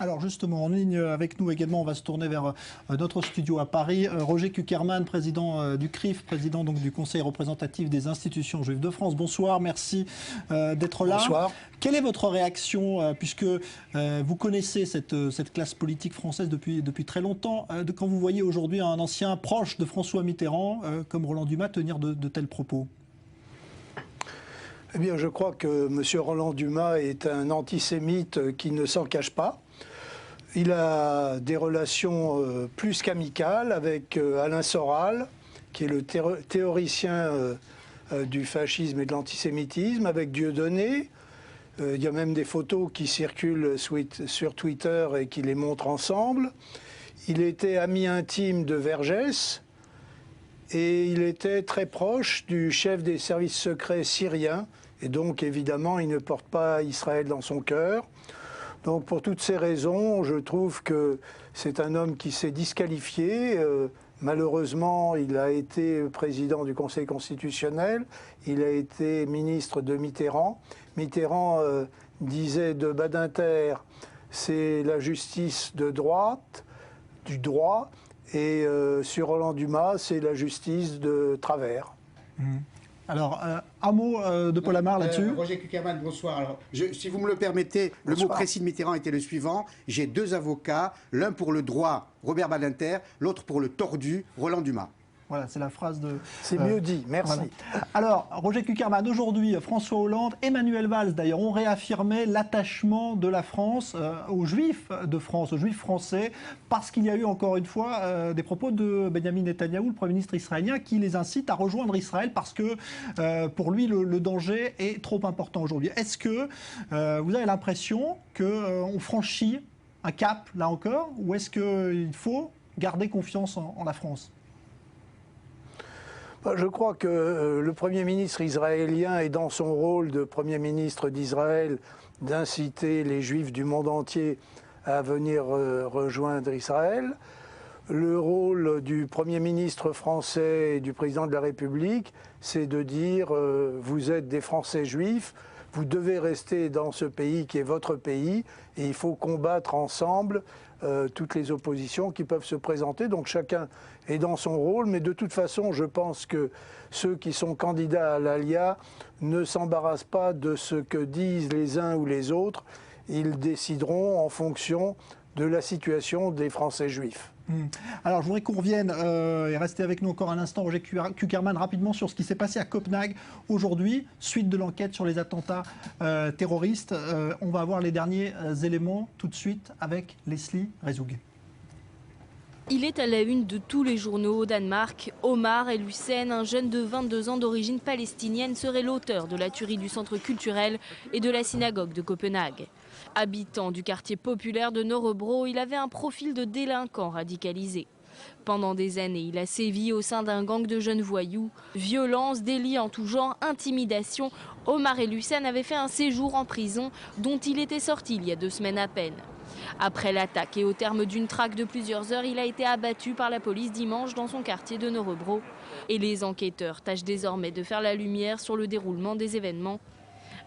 Alors justement, en ligne avec nous également, on va se tourner vers notre studio à Paris. Roger Kuckerman, président du CRIF, président donc du Conseil représentatif des institutions juives de France. Bonsoir, merci d'être là. Bonsoir. Quelle est votre réaction, puisque vous connaissez cette classe politique française depuis très longtemps, quand vous voyez aujourd'hui un ancien proche de François Mitterrand, comme Roland Dumas, tenir de tels propos? Eh bien, je crois que M. Roland Dumas est un antisémite qui ne s'en cache pas. Il a des relations plus qu'amicales avec Alain Soral, qui est le théoricien du fascisme et de l'antisémitisme, avec Dieudonné. Il y a même des photos qui circulent sur Twitter et qui les montrent ensemble. Il était ami intime de Vergès et il était très proche du chef des services secrets syriens. Et donc, évidemment, il ne porte pas Israël dans son cœur. Donc, pour toutes ces raisons, je trouve que c'est un homme qui s'est disqualifié. Malheureusement, il a été président du Conseil constitutionnel. Il a été ministre de Mitterrand. Mitterrand disait de Badinter, c'est la justice de droite, du droit. Et sur Roland Dumas, c'est la justice de travers. Alors, un mot de Paul Amar là-dessus. Roger Kuckerman, bonsoir. Alors, si vous me le permettez, le mot précis de Mitterrand était le suivant. J'ai deux avocats, l'un pour le droit, Robert Badinter, l'autre pour le tordu, Roland Dumas. Voilà, c'est la phrase de... C'est mieux dit, merci. Voilà. Alors, Roger Kuckerman, aujourd'hui, François Hollande, Emmanuel Valls d'ailleurs, ont réaffirmé l'attachement de la France aux Juifs de France, aux Juifs français, parce qu'il y a eu encore une fois des propos de Benjamin Netanyahou, le Premier ministre israélien, qui les incite à rejoindre Israël parce que pour lui, le danger est trop important aujourd'hui. Est-ce que vous avez l'impression qu'on franchit un cap, là encore, ou est-ce qu'il faut garder confiance en la France ? Je crois que le Premier ministre israélien est dans son rôle de Premier ministre d'Israël d'inciter les Juifs du monde entier à venir rejoindre Israël. Le rôle du Premier ministre français et du Président de la République, c'est de dire vous êtes des Français juifs, vous devez rester dans ce pays qui est votre pays et il faut combattre ensemble toutes les oppositions qui peuvent se présenter. Donc chacun est dans son rôle, mais de toute façon, je pense que ceux qui sont candidats à l'ALIA ne s'embarrassent pas de ce que disent les uns ou les autres. Ils décideront en fonction de la situation des Français juifs. Alors, je voudrais qu'on revienne et rester avec nous encore un instant, Roger Kuckerman, rapidement sur ce qui s'est passé à Copenhague aujourd'hui, suite de l'enquête sur les attentats terroristes. On va avoir les derniers éléments tout de suite avec Leslie Rezoug. Il est à la une de tous les journaux au Danemark. Omar El Hussein, un jeune de 22 ans d'origine palestinienne, serait l'auteur de la tuerie du centre culturel et de la synagogue de Copenhague. Habitant du quartier populaire de Nørrebro, il avait un profil de délinquant radicalisé. Pendant des années, il a sévi au sein d'un gang de jeunes voyous. Violence, délits en tout genre, intimidation. Omar El Hussein avait fait un séjour en prison dont il était sorti il y a 2 semaines à peine. Après l'attaque et au terme d'une traque de plusieurs heures, il a été abattu par la police dimanche dans son quartier de Nørrebro. Et les enquêteurs tâchent désormais de faire la lumière sur le déroulement des événements.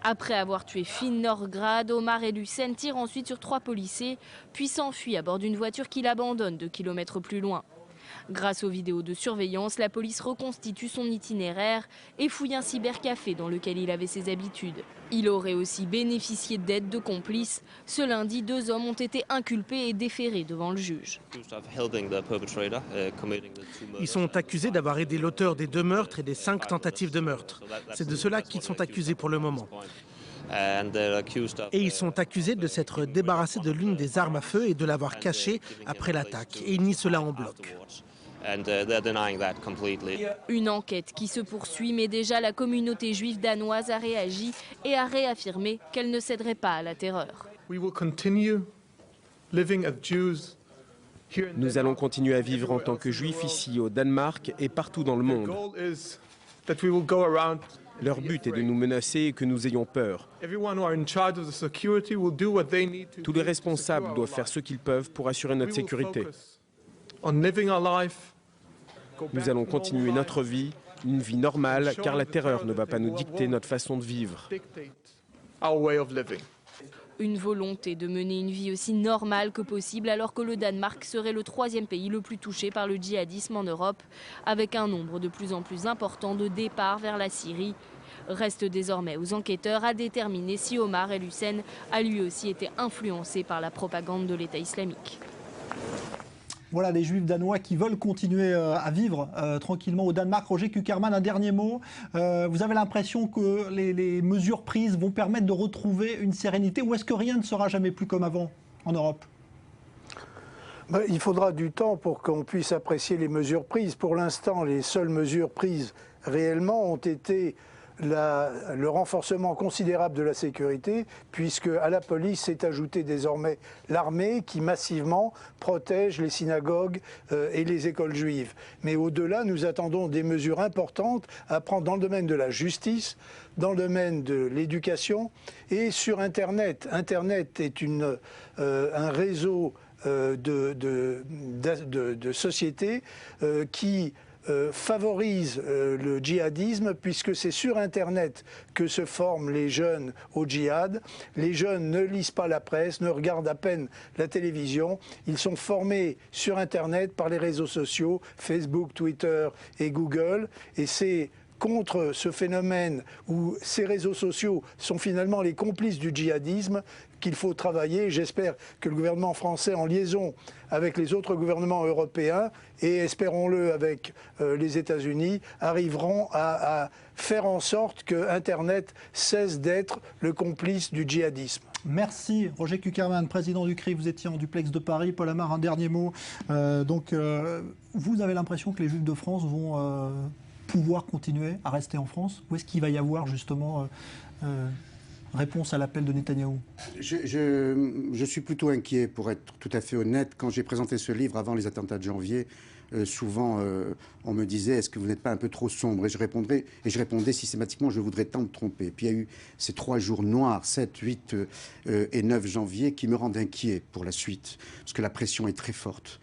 Après avoir tué Finn Nørgaard, Omar El Hussein tire ensuite sur 3 policiers, puis s'enfuit à bord d'une voiture qu'il abandonne 2 kilomètres plus loin. Grâce aux vidéos de surveillance, la police reconstitue son itinéraire et fouille un cybercafé dans lequel il avait ses habitudes. Il aurait aussi bénéficié d'aide de complices. Ce lundi, 2 hommes ont été inculpés et déférés devant le juge. Ils sont accusés d'avoir aidé l'auteur des 2 meurtres et des 5 tentatives de meurtre. C'est de cela qu'ils sont accusés pour le moment. Et ils sont accusés de s'être débarrassés de l'une des armes à feu et de l'avoir cachée après l'attaque. Et ils nient cela en bloc. Une enquête qui se poursuit, mais déjà la communauté juive danoise a réagi et a réaffirmé qu'elle ne céderait pas à la terreur. Nous allons continuer à vivre en tant que juifs ici au Danemark et partout dans le monde. Leur but est de nous menacer et que nous ayons peur. Tous les responsables doivent faire ce qu'ils peuvent pour assurer notre sécurité. Nous allons continuer notre vie, une vie normale, car la terreur ne va pas nous dicter notre façon de vivre. Une volonté de mener une vie aussi normale que possible alors que le Danemark serait le 3e pays le plus touché par le djihadisme en Europe, avec un nombre de plus en plus important de départs vers la Syrie. Reste désormais aux enquêteurs à déterminer si Omar El-Hussein a lui aussi été influencé par la propagande de l'État islamique. Voilà les Juifs danois qui veulent continuer à vivre tranquillement au Danemark. Roger Kuckerman, un dernier mot. Vous avez l'impression que les mesures prises vont permettre de retrouver une sérénité ou est-ce que rien ne sera jamais plus comme avant en Europe ? Il faudra du temps pour qu'on puisse apprécier les mesures prises. Pour l'instant, les seules mesures prises réellement ont été le renforcement considérable de la sécurité, puisque à la police s'est ajoutée désormais l'armée qui massivement protège les synagogues et les écoles juives. Mais au-delà, nous attendons des mesures importantes à prendre dans le domaine de la justice, dans le domaine de l'éducation et sur Internet. Internet est un réseau de sociétés qui favorise le djihadisme puisque c'est sur Internet que se forment les jeunes au djihad. Les jeunes ne lisent pas la presse, ne regardent à peine la télévision. Ils sont formés sur Internet par les réseaux sociaux, Facebook, Twitter et Google. Et c'est contre ce phénomène où ces réseaux sociaux sont finalement les complices du djihadisme qu'il faut travailler. J'espère que le gouvernement français, en liaison avec les autres gouvernements européens et espérons-le avec les États-Unis, arriveront à faire en sorte que Internet cesse d'être le complice du djihadisme. Merci Roger Kuckerman, président du CRI, vous étiez en duplex de Paris. Paul Amar, un dernier mot. Vous avez l'impression que les Juifs de France vont pouvoir continuer à rester en France? Ou est-ce qu'il va y avoir justement réponse à l'appel de Netanyahou? Je suis plutôt inquiet, pour être tout à fait honnête. Quand j'ai présenté ce livre avant les attentats de janvier, souvent on me disait « Est-ce que vous n'êtes pas un peu trop sombre ?» Et je répondais systématiquement « Je voudrais tant me tromper ». Puis il y a eu ces 3 jours noirs, 7, 8 et 9 janvier, qui me rendent inquiet pour la suite, parce que la pression est très forte.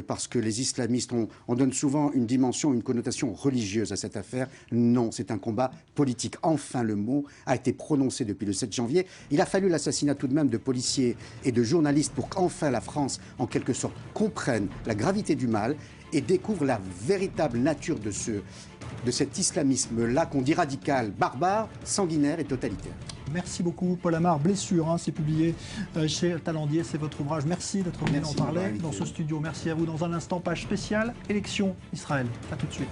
Parce que les islamistes, on donne souvent une dimension, une connotation religieuse à cette affaire. Non, c'est un combat politique. Enfin, le mot a été prononcé depuis le 7 janvier. Il a fallu l'assassinat tout de même de policiers et de journalistes pour qu'enfin la France, en quelque sorte, comprenne la gravité du mal et découvre la véritable nature de cet islamisme-là qu'on dit radical, barbare, sanguinaire et totalitaire. Merci beaucoup Paul Amar. Blessure, c'est publié chez Talandier, c'est votre ouvrage. Merci d'être venu en parler dans ce studio. Merci à vous. Dans un instant, page spéciale, élection Israël. A tout de suite.